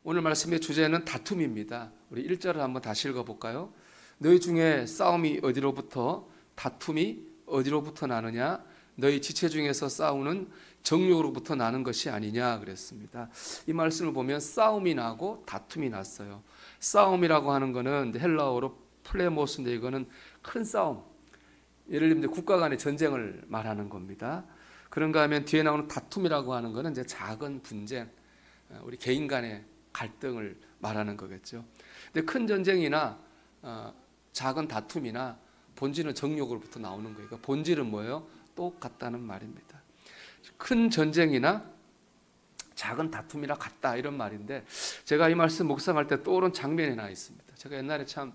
오늘 말씀의 주제는 다툼입니다. 우리 1절을 한번 다시 읽어볼까요? 너희 중에 싸움이 어디로부터 다툼이 어디로부터 나느냐? 너희 지체 중에서 싸우는 정욕으로부터 나는 것이 아니냐 그랬습니다. 이 말씀을 보면 싸움이 나고 다툼이 났어요. 싸움이라고 하는 것은 헬라어로 플레모스인데 이거는 큰 싸움. 예를 들면 국가 간의 전쟁을 말하는 겁니다. 그런가 하면 뒤에 나오는 다툼이라고 하는 것은 이제 작은 분쟁, 우리 개인 간의 갈등을 말하는 거겠죠. 근데 큰 전쟁이나 작은 다툼이나 본질은 정욕으로부터 나오는 거예요. 그러니까 본질은 뭐예요? 똑같다는 말입니다. 큰 전쟁이나 작은 다툼이나 같다 이런 말인데 제가 이 말씀 묵상할 때 떠오른 장면이 하나 있습니다. 제가 옛날에 참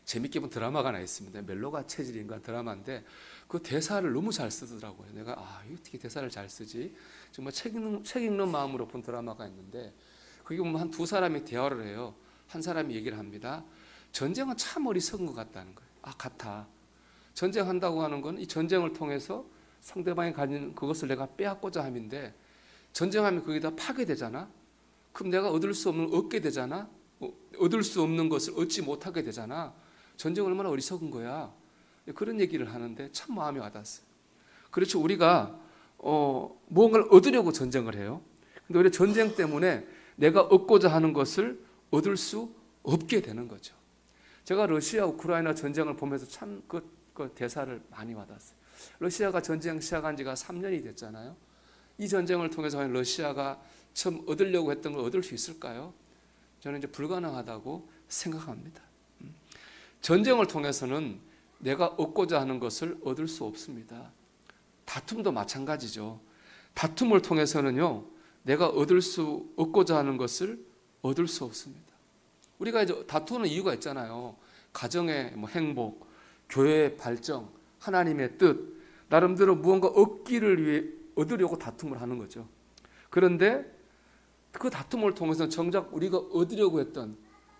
재밌게 본 드라마가 하나 있습니다. 멜로가 체질인가 드라마인데 그 대사를 너무 잘 쓰더라고요. 내가 어떻게 대사를 잘 쓰지? 정말 책 읽는 마음으로 본 드라마가 있는데 거기 보면 한 두 사람이 대화를 해요. 한 사람이 얘기를 합니다. 전쟁은 참 어리석은 것 같다는 거예요. 같아. 전쟁한다고 하는 건 이 전쟁을 통해서 상대방이 가진 그것을 내가 빼앗고자 함인데 전쟁하면 그게 다 파괴되잖아. 그럼 내가 얻을 수 없는 걸 얻게 되잖아. 얻을 수 없는 것을 얻지 못하게 되잖아. 전쟁은 얼마나 어리석은 거야. 그런 얘기를 하는데 참 마음이 와닿았어요. 그렇죠. 우리가 무언가를 얻으려고 전쟁을 해요. 근데 우리 전쟁 때문에 내가 얻고자 하는 것을 얻을 수 없게 되는 거죠. 제가 러시아 우크라이나 전쟁을 보면서 참 그 대사를 많이 와닿았어요. 러시아가 전쟁 시작한 지가 3년이 됐잖아요. 이 전쟁을 통해서 러시아가 처음 얻으려고 했던 걸 얻을 수 있을까요? 저는 이제 불가능하다고 생각합니다. 전쟁을 통해서는 내가 얻고자 하는 것을 얻을 수 없습니다. 다툼도 마찬가지죠. 다툼을 통해서는요, 내가 얻고자 하는 것을 얻을 수 없습니다. 우리가 이제 다투는 이유가 있잖아요. 가정의 행복, 교회의 발전, 하나님의 뜻, 나름대로 무언가 얻기를 위해 얻으려고 다툼을 하는 거죠. 그런데 그 다툼을 통해서는 정작 우리가 얻으려고 했던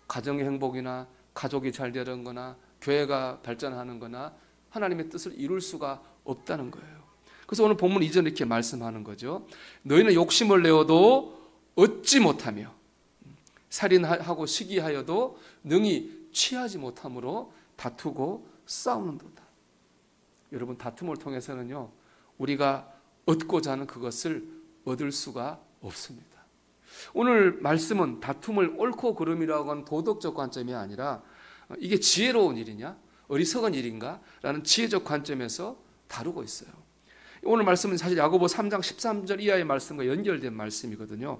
가정의 행복이나 가족이 잘 되는 거나 교회가 발전하는 거나 하나님의 뜻을 이룰 수가 없다는 거예요. 그래서 오늘 본문 이전 이렇게 말씀하는 거죠. 너희는 욕심을 내어도 얻지 못하며 살인하고 시기하여도 능히 취하지 못함으로 다투고 싸우는도다. 여러분, 다툼을 통해서는요, 우리가 얻고자 하는 그것을 얻을 수가 없습니다. 오늘 말씀은 다툼을 옳고 그름이라고 하는 도덕적 관점이 아니라 이게 지혜로운 일이냐, 어리석은 일인가 라는 지혜적 관점에서 다루고 있어요. 오늘 말씀은 사실 야고보 3장 13절 이하의 말씀과 연결된 말씀이거든요.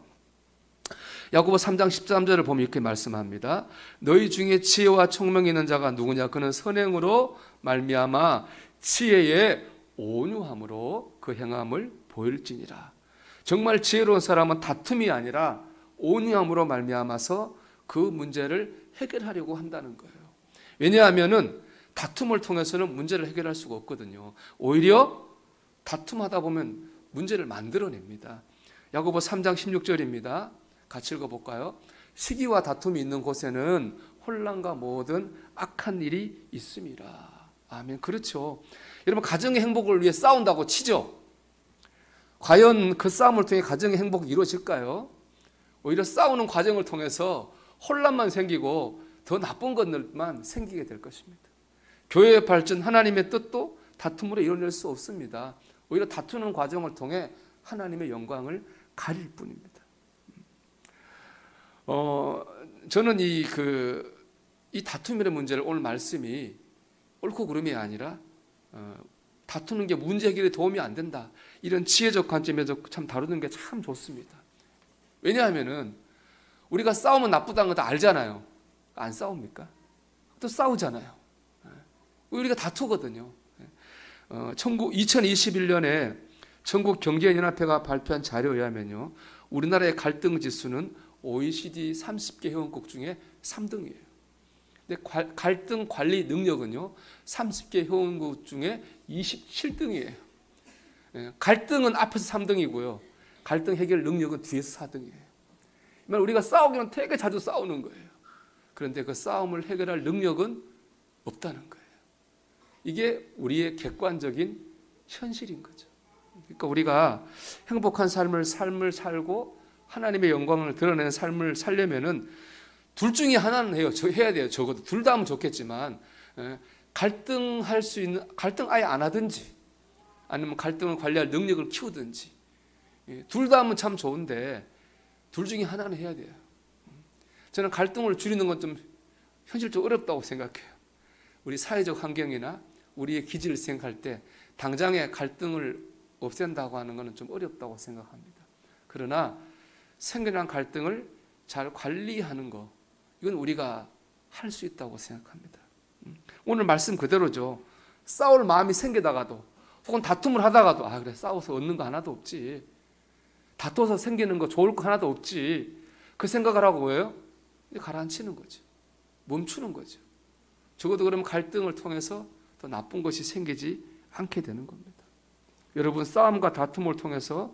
야고보 3장 13절을 보면 이렇게 말씀합니다. 너희 중에 지혜와 총명이 있는 자가 누구냐? 그는 선행으로 말미암아 지혜의 온유함으로 그 행함을 보일지니라. 정말 지혜로운 사람은 다툼이 아니라 온유함으로 말미암아서 그 문제를 해결하려고 한다는 거예요. 왜냐하면은 다툼을 통해서는 문제를 해결할 수가 없거든요. 오히려 다툼하다 보면 문제를 만들어냅니다. 야고보 3장 16절입니다. 같이 읽어볼까요? 시기와 다툼이 있는 곳에는 혼란과 모든 악한 일이 있음이라. 아멘. 그렇죠. 여러분, 가정의 행복을 위해 싸운다고 치죠. 과연 그 싸움을 통해 가정의 행복이 이루어질까요? 오히려 싸우는 과정을 통해서 혼란만 생기고 더 나쁜 것들만 생기게 될 것입니다. 교회의 발전, 하나님의 뜻도 다툼으로 이뤄낼 수 없습니다. 오히려 다투는 과정을 통해 하나님의 영광을 가릴 뿐입니다. 저는 이 다툼이라는 문제를 오늘 말씀이 옳고 그름이 아니라 다투는 게 문제 해결에 도움이 안 된다. 이런 지혜적 관점에서 참 다루는 게 참 좋습니다. 왜냐하면은 우리가 싸우면 나쁘다는 거 다 알잖아요. 안 싸웁니까? 또 싸우잖아요. 우리가 다투거든요. 2021년에 전국경제연합회가 발표한 자료에 의하면요, 우리나라의 갈등 지수는 OECD 30개 회원국 중에 3등이에요. 근데 갈등 관리 능력은요, 30개 회원국 중에 27등이에요. 갈등은 앞에서 3등이고요. 갈등 해결 능력은 뒤에서 4등이에요. 우리가 싸우기는 되게 자주 싸우는 거예요. 그런데 그 싸움을 해결할 능력은 없다는 거예요. 이게 우리의 객관적인 현실인 거죠. 그러니까 우리가 행복한 삶을 살고 하나님의 영광을 드러내는 삶을 살려면은 둘 중에 하나는 해야 돼요. 적어도 둘 다 하면 좋겠지만 갈등할 수 있는 갈등 아예 안 하든지 아니면 갈등을 관리할 능력을 키우든지 둘 다 하면 참 좋은데 둘 중에 하나는 해야 돼요. 저는 갈등을 줄이는 건 좀 현실적으로 어렵다고 생각해요. 우리 사회적 환경이나 우리의 기질을 생각할 때 당장에 갈등을 없앤다고 하는 것은 좀 어렵다고 생각합니다. 그러나 생겨난 갈등을 잘 관리하는 거 이건 우리가 할 수 있다고 생각합니다. 오늘 말씀 그대로죠. 싸울 마음이 생기다가도 혹은 다툼을 하다가도 그래 싸워서 얻는 거 하나도 없지, 다퉈서 생기는 거 좋을 거 하나도 없지, 그 생각을 하고 뭐예요? 가라앉히는 거죠. 멈추는 거죠. 적어도 그러면 갈등을 통해서 더 나쁜 것이 생기지 않게 되는 겁니다. 여러분, 싸움과 다툼을 통해서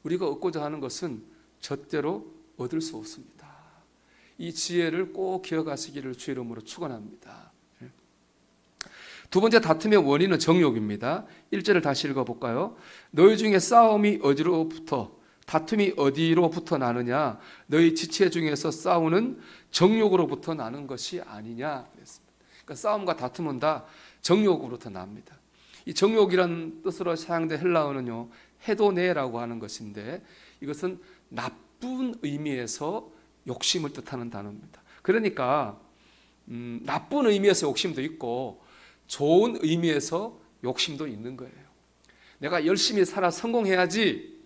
우리가 얻고자 하는 것은 절대로 얻을 수 없습니다. 이 지혜를 꼭 기억하시기를 주의 이름으로 축원합니다. 두 번째 다툼의 원인은 정욕입니다. 1절을 다시 읽어볼까요? 너희 중에 싸움이 어디로부터 다툼이 어디로부터 나느냐? 너희 지체 중에서 싸우는 정욕으로부터 나는 것이 아니냐 그랬습니다. 그러니까 싸움과 다툼은 다 정욕으로부터 납니다. 이 정욕이라는 뜻으로 사용된 헬라어는요, 헤도네라고 하는 것인데 이것은 나쁜 의미에서 욕심을 뜻하는 단어입니다. 그러니까 나쁜 의미에서 욕심도 있고 좋은 의미에서 욕심도 있는 거예요. 내가 열심히 살아 성공해야지,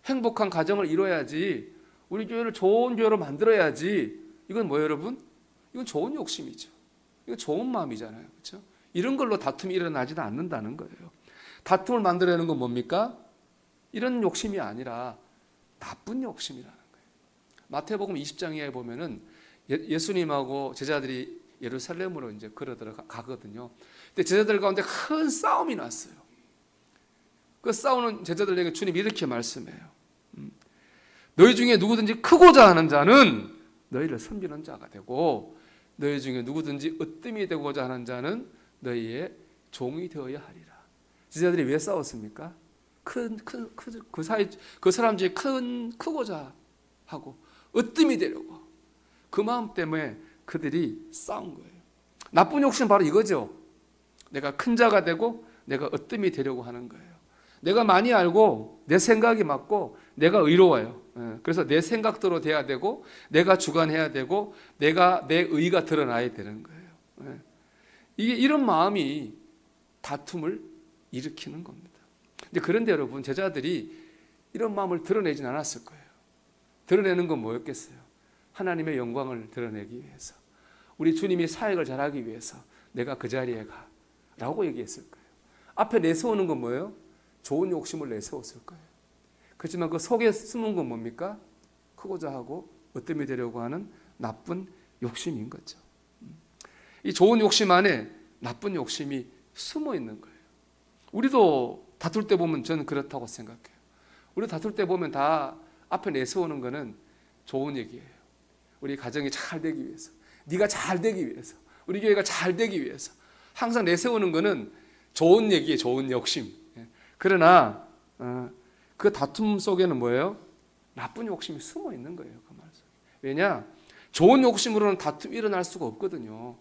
행복한 가정을 이뤄야지, 우리 교회를 좋은 교회로 만들어야지. 이건 뭐예요, 여러분? 이건 좋은 욕심이죠. 이건 좋은 마음이잖아요. 그렇죠? 이런 걸로 다툼이 일어나지는 않는다는 거예요. 다툼을 만들어내는 건 뭡니까? 이런 욕심이 아니라 나쁜 욕심이라는 거예요. 마태복음 20장에 보면은 예수님하고 제자들이 예루살렘으로 이제 걸어 들어가거든요. 근데 제자들 가운데 큰 싸움이 났어요. 그 싸우는 제자들에게 주님이 이렇게 말씀해요. 너희 중에 누구든지 크고자 하는 자는 너희를 섬기는 자가 되고, 너희 중에 누구든지 으뜸이 되고자 하는 자는 너희의 종이 되어야 하리라. 제자들이 왜 싸웠습니까? 그 사람 중에 크고자 하고 으뜸이 되려고, 그 마음 때문에 그들이 싸운 거예요. 나쁜 욕심은 바로 이거죠. 내가 큰 자가 되고 내가 으뜸이 되려고 하는 거예요. 내가 많이 알고 내 생각이 맞고 내가 의로워요. 그래서 내 생각대로 돼야 되고 내가 주관해야 되고 내 의가 드러나야 되는 거예요. 이게 이런 마음이 다툼을 일으키는 겁니다. 그런데 여러분, 제자들이 이런 마음을 드러내진 않았을 거예요. 드러내는 건 뭐였겠어요? 하나님의 영광을 드러내기 위해서, 우리 주님이 사역을 잘하기 위해서 내가 그 자리에 가 라고 얘기했을 거예요. 앞에 내세우는 건 뭐예요? 좋은 욕심을 내세웠을 거예요. 그렇지만 그 속에 숨은 건 뭡니까? 크고자 하고 으뜸이 되려고 하는 나쁜 욕심인 거죠. 이 좋은 욕심 안에 나쁜 욕심이 숨어 있는 거예요. 우리도 다툴 때 보면 저는 그렇다고 생각해요. 우리 다툴 때 보면 다 앞에 내세우는 거는 좋은 얘기예요. 우리 가정이 잘 되기 위해서, 네가 잘 되기 위해서, 우리 교회가 잘 되기 위해서 항상 내세우는 거는 좋은 얘기예요. 좋은 욕심. 그러나 그 다툼 속에는 뭐예요? 나쁜 욕심이 숨어 있는 거예요. 그 말 속에. 왜냐? 좋은 욕심으로는 다툼이 일어날 수가 없거든요.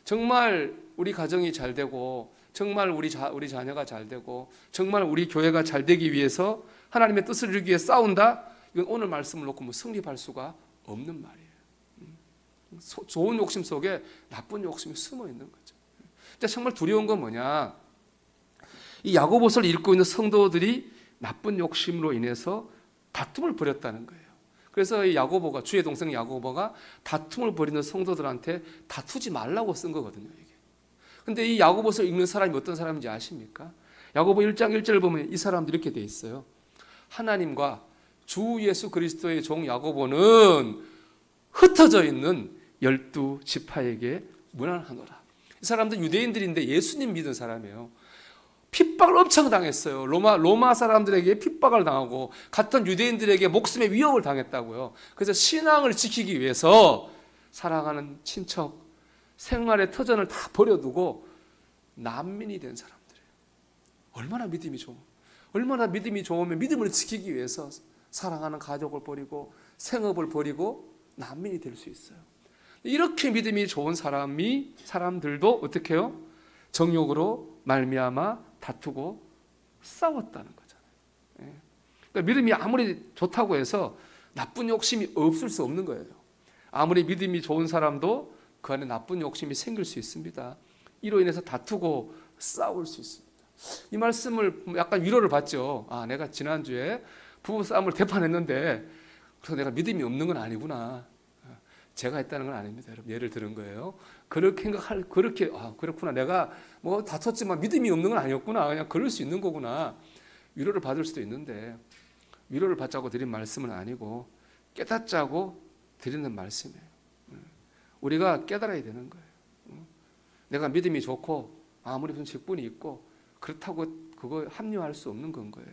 정말 우리 가정이 잘 되고, 정말 우리 자녀가 잘 되고, 정말 우리 교회가 잘 되기 위해서 하나님의 뜻을 이루기 위해 싸운다? 이건 오늘 말씀을 놓고 뭐 성립할 수가 없는 말이에요. 좋은 욕심 속에 나쁜 욕심이 숨어 있는 거죠. 정말 두려운 건 뭐냐? 이 야고보서를 읽고 있는 성도들이 나쁜 욕심으로 인해서 다툼을 벌였다는 거예요. 그래서 이 야고보가, 주의 동생 야고보가 다툼을 벌이는 성도들한테 다투지 말라고 쓴 거거든요, 이게. 근데 이 야고보서를 읽는 사람이 어떤 사람인지 아십니까? 야고보 1장 1절을 보면 이 사람들이 이렇게 돼 있어요. 하나님과 주 예수 그리스도의 종 야고보는 흩어져 있는 12지파에게 문안하노라. 이 사람들 유대인들인데 예수님 믿은 사람이에요. 핍박을 엄청 당했어요. 로마 사람들에게 핍박을 당하고 같은 유대인들에게 목숨의 위협을 당했다고요. 그래서 신앙을 지키기 위해서 사랑하는 친척, 생활의 터전을 다 버려두고 난민이 된 사람들이에요. 얼마나 믿음이 좋으면 믿음을 지키기 위해서 사랑하는 가족을 버리고 생업을 버리고 난민이 될 수 있어요. 이렇게 믿음이 좋은 사람들도 어떻게 해요? 정욕으로 말미암아 다투고 싸웠다는 거잖아요. 그러니까 믿음이 아무리 좋다고 해서 나쁜 욕심이 없을 수 없는 거예요. 아무리 믿음이 좋은 사람도 그 안에 나쁜 욕심이 생길 수 있습니다. 이로 인해서 다투고 싸울 수 있습니다. 이 말씀을 약간 위로를 받죠. 내가 지난주에 부부싸움을 대판했는데 그래서 내가 믿음이 없는 건 아니구나. 제가 했다는 건 아닙니다. 여러분, 예를 들은 거예요. 그렇게 그렇구나. 내가 뭐 다퉜지만 믿음이 없는 건 아니었구나. 그냥 그럴 수 있는 거구나. 위로를 받을 수도 있는데, 위로를 받자고 드린 말씀은 아니고 깨닫자고 드리는 말씀이에요. 우리가 깨달아야 되는 거예요. 내가 믿음이 좋고 아무리 무슨 직분이 있고 그렇다고 그거 합리화할 수 없는 건 거예요.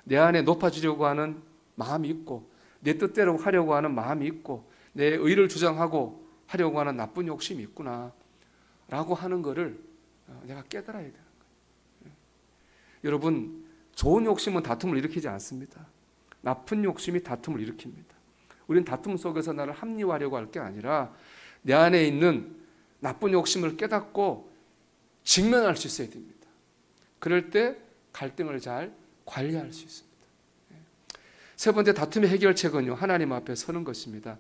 내 안에 높아지려고 하는 마음이 있고 내 뜻대로 하려고 하는 마음이 있고 내 의를 주장하고 하려고 하는 나쁜 욕심이 있구나 라고 하는 거를 내가 깨달아야 되는 거예요. 여러분, 좋은 욕심은 다툼을 일으키지 않습니다. 나쁜 욕심이 다툼을 일으킵니다. 우리는 다툼 속에서 나를 합리화하려고 할 게 아니라 내 안에 있는 나쁜 욕심을 깨닫고 직면할 수 있어야 됩니다. 그럴 때 갈등을 잘 관리할 수 있습니다. 세 번째 다툼의 해결책은요, 하나님 앞에 서는 것입니다.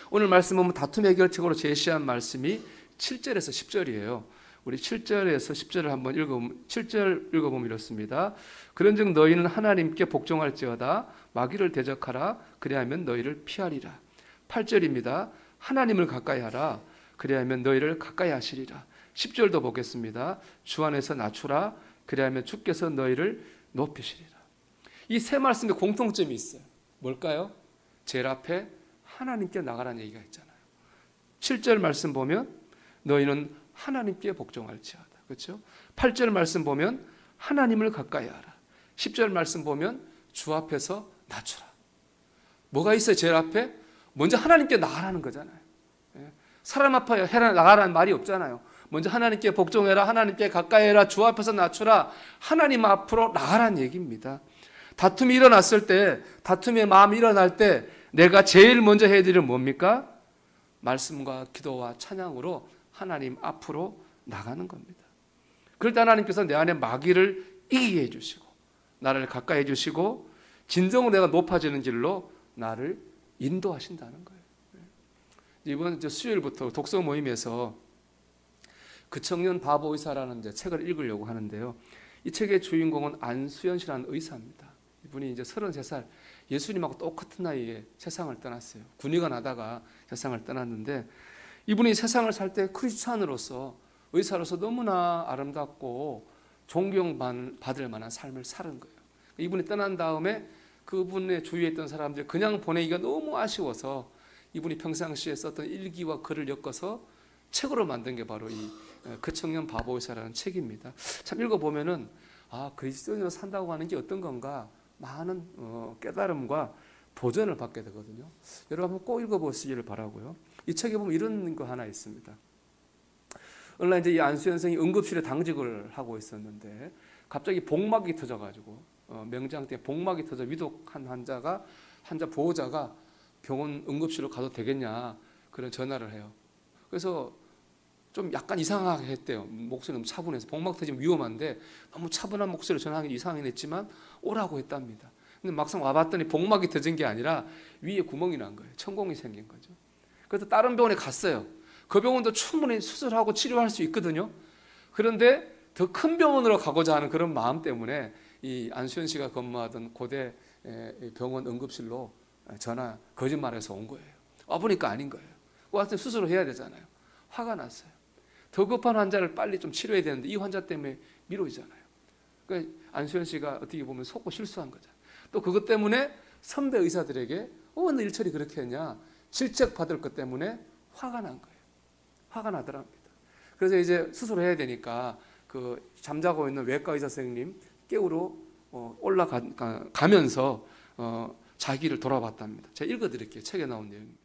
오늘 말씀은 다툼의 해결책으로 제시한 말씀이 7절에서 10절이에요. 우리 7절에서 10절을 한번 읽어보면, 7절 읽어보면 이렇습니다. 그런즉 너희는 하나님께 복종할지어다 마귀를 대적하라 그리하면 너희를 피하리라. 8절입니다. 하나님을 가까이 하라 그리하면 너희를 가까이 하시리라. 10절도 보겠습니다. 주 안에서 낮추라 그리하면 주께서 너희를 높이시리라. 이 세 말씀에 공통점이 있어요. 뭘까요? 제일 앞에 하나님께 나가라는 얘기가 있잖아요. 7절 말씀 보면 너희는 하나님께 복종할지어다. 그렇죠? 8절 말씀 보면 하나님을 가까이 하라. 10절 말씀 보면 주 앞에서 낮추라. 뭐가 있어요? 제일 앞에 먼저 하나님께 나가라는 거잖아요. 사람 앞에 나가라는 말이 없잖아요. 먼저 하나님께 복종해라, 하나님께 가까이 해라, 주 앞에서 낮추라, 하나님 앞으로 나가라는 얘기입니다. 다툼이 일어났을 때, 다툼의 마음이 일어날 때 내가 제일 먼저 해야 될 일은 뭡니까? 말씀과 기도와 찬양으로 하나님 앞으로 나가는 겁니다. 그럴 때 하나님께서 내 안에 마귀를 이기게 해주시고 나를 가까이 해주시고 진정으로 내가 높아지는 길로 나를 인도하신다는 거예요. 이번 수요일부터 독서 모임에서 그 청년 바보 의사라는 책을 읽으려고 하는데요. 이 책의 주인공은 안수연 씨라는 의사입니다. 이분이 이제 33살, 예수님하고 똑같은 나이에 세상을 떠났어요. 군의관 하다가 세상을 떠났는데 이분이 세상을 살 때 크리스찬으로서 의사로서 너무나 아름답고 존경받을 만한 삶을 사는 거예요. 이분이 떠난 다음에 그분의 주위에 있던 사람들 그냥 보내기가 너무 아쉬워서 이분이 평상시에 썼던 일기와 글을 엮어서 책으로 만든 게 바로 이 그 청년 바보 의사라는 책입니다. 참 읽어보면은 그리스도인으로 산다고 하는 게 어떤 건가 많은 깨달음과 도전을 받게 되거든요. 여러분 한번 꼭 읽어보시기를 바라고요. 이 책에 보면 이런 거 하나 있습니다. 어느 날 이제 이 안수연 선생이 응급실에 당직을 하고 있었는데 갑자기 복막이 터져가지고 명장 때 복막이 터져 위독한 환자 보호자가 병원 응급실로 가도 되겠냐 그런 전화를 해요. 그래서 좀 약간 이상하게 했대요. 목소리 너무 차분해서 복막 터지면 위험한데 너무 차분한 목소리로 전화하기 이상하긴 했지만 오라고 했답니다. 근데 막상 와봤더니 복막이 터진 게 아니라 위에 구멍이 난 거예요. 천공이 생긴 거죠. 그래서 다른 병원에 갔어요. 그 병원도 충분히 수술하고 치료할 수 있거든요. 그런데 더 큰 병원으로 가고자 하는 그런 마음 때문에 이 안수연 씨가 근무하던 고대 병원 응급실로 거짓말해서 온 거예요. 와보니까 아닌 거예요. 와서 수술을 해야 되잖아요. 화가 났어요. 더 급한 환자를 빨리 좀 치료해야 되는데 이 환자 때문에 미뤄지잖아요. 그러니까 안수연 씨가 어떻게 보면 속고 실수한 거죠. 또 그것 때문에 선배 의사들에게 너 일처리 그렇게 했냐 질책 받을 것 때문에 화가 난 거예요. 화가 나더랍니다. 그래서 이제 수술을 해야 되니까 그 잠자고 있는 외과 의사 선생님 깨우러 올라가면서 자기를 돌아봤답니다. 제가 읽어드릴게요. 책에 나온 내용입니다.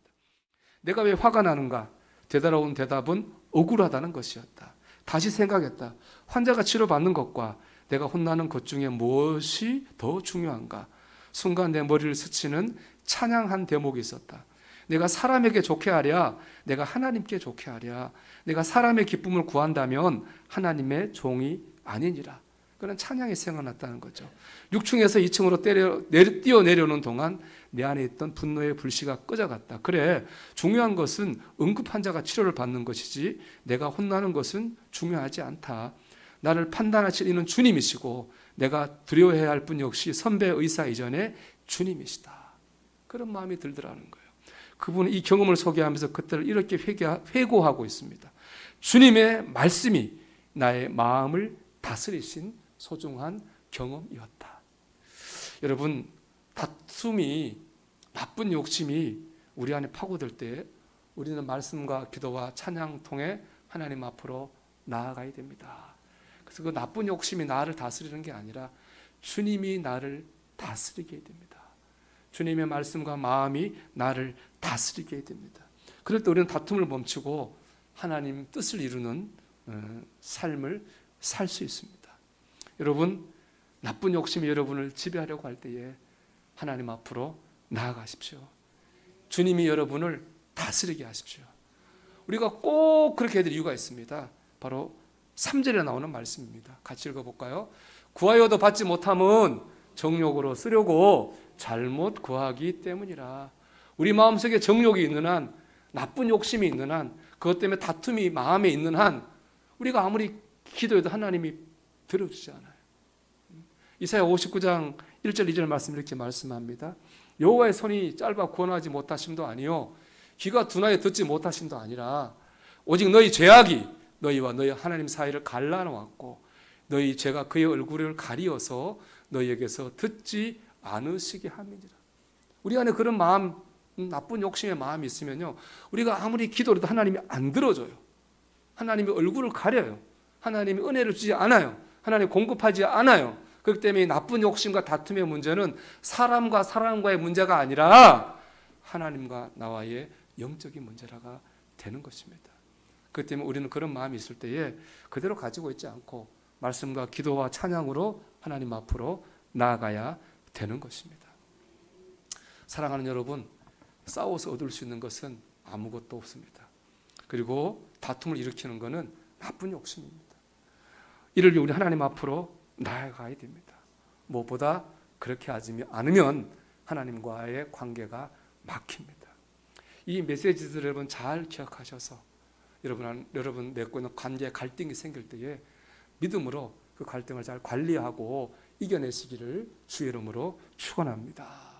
내가 왜 화가 나는가? 되돌아온 대답은 억울하다는 것이었다. 다시 생각했다. 환자가 치료받는 것과 내가 혼나는 것 중에 무엇이 더 중요한가? 순간 내 머리를 스치는 찬양한 대목이 있었다. 내가 사람에게 좋게 하랴, 내가 하나님께 좋게 하랴, 내가 사람의 기쁨을 구한다면 하나님의 종이 아니니라. 그런 찬양이 생각났다는 거죠. 6층에서 2층으로 뛰어내려오는 동안 내 안에 있던 분노의 불씨가 꺼져갔다. 그래, 중요한 것은 응급 환자가 치료를 받는 것이지 내가 혼나는 것은 중요하지 않다. 나를 판단하실 이는 주님이시고 내가 두려워해야 할 분 역시 선배 의사 이전에 주님이시다. 그런 마음이 들더라는 거예요. 그분은 이 경험을 소개하면서 그때를 이렇게 회고하고 있습니다. 주님의 말씀이 나의 마음을 다스리신 소중한 경험이었다. 여러분, 다툼이, 나쁜 욕심이 우리 안에 파고들 때 우리는 말씀과 기도와 찬양 통해 하나님 앞으로 나아가야 됩니다. 그래서 그 나쁜 욕심이 나를 다스리는 게 아니라 주님이 나를 다스리게 됩니다. 주님의 말씀과 마음이 나를 다스리게 됩니다. 그럴 때 우리는 다툼을 멈추고 하나님 뜻을 이루는 삶을 살 수 있습니다. 여러분, 나쁜 욕심이 여러분을 지배하려고 할 때에 하나님 앞으로 나아가십시오. 주님이 여러분을 다스리게 하십시오. 우리가 꼭 그렇게 해야 될 이유가 있습니다. 바로 3절에 나오는 말씀입니다. 같이 읽어볼까요? 구하여도 받지 못함은 정욕으로 쓰려고 잘못 구하기 때문이라. 우리 마음속에 정욕이 있는 한, 나쁜 욕심이 있는 한, 그것 때문에 다툼이 마음에 있는 한 우리가 아무리 기도해도 하나님이 들어주지 않아요. 이사야 59장 1절 2절 말씀 이렇게 말씀합니다. 여호와의 손이 짧아 구원하지 못하심도 아니요 귀가 둔하여 듣지 못하심도 아니라 오직 너희 죄악이 너희와 너희 하나님 사이를 갈라놓았고 너희 죄가 그의 얼굴을 가리어서 너희에게서 듣지 않으시게 함이니라. 우리 안에 그런 마음, 나쁜 욕심의 마음이 있으면요, 우리가 아무리 기도해도 하나님이 안 들어줘요. 하나님이 얼굴을 가려요. 하나님이 은혜를 주지 않아요. 하나님 공급하지 않아요. 그렇기 때문에 나쁜 욕심과 다툼의 문제는 사람과 사람과의 문제가 아니라 하나님과 나와의 영적인 문제라가 되는 것입니다. 그렇기 때문에 우리는 그런 마음이 있을 때에 그대로 가지고 있지 않고 말씀과 기도와 찬양으로 하나님 앞으로 나아가야 되는 것입니다. 사랑하는 여러분, 싸워서 얻을 수 있는 것은 아무것도 없습니다. 그리고 다툼을 일으키는 것은 나쁜 욕심입니다. 이를 위해 우리 하나님 앞으로 나아가야 됩니다. 무엇보다 그렇게 하지 않으면 하나님과의 관계가 막힙니다. 이 메시지들을 여러분 잘 기억하셔서 여러분 맺고 있는 관계에 갈등이 생길 때에 믿음으로 그 갈등을 잘 관리하고 이겨내시기를 주의 이름으로 축원합니다.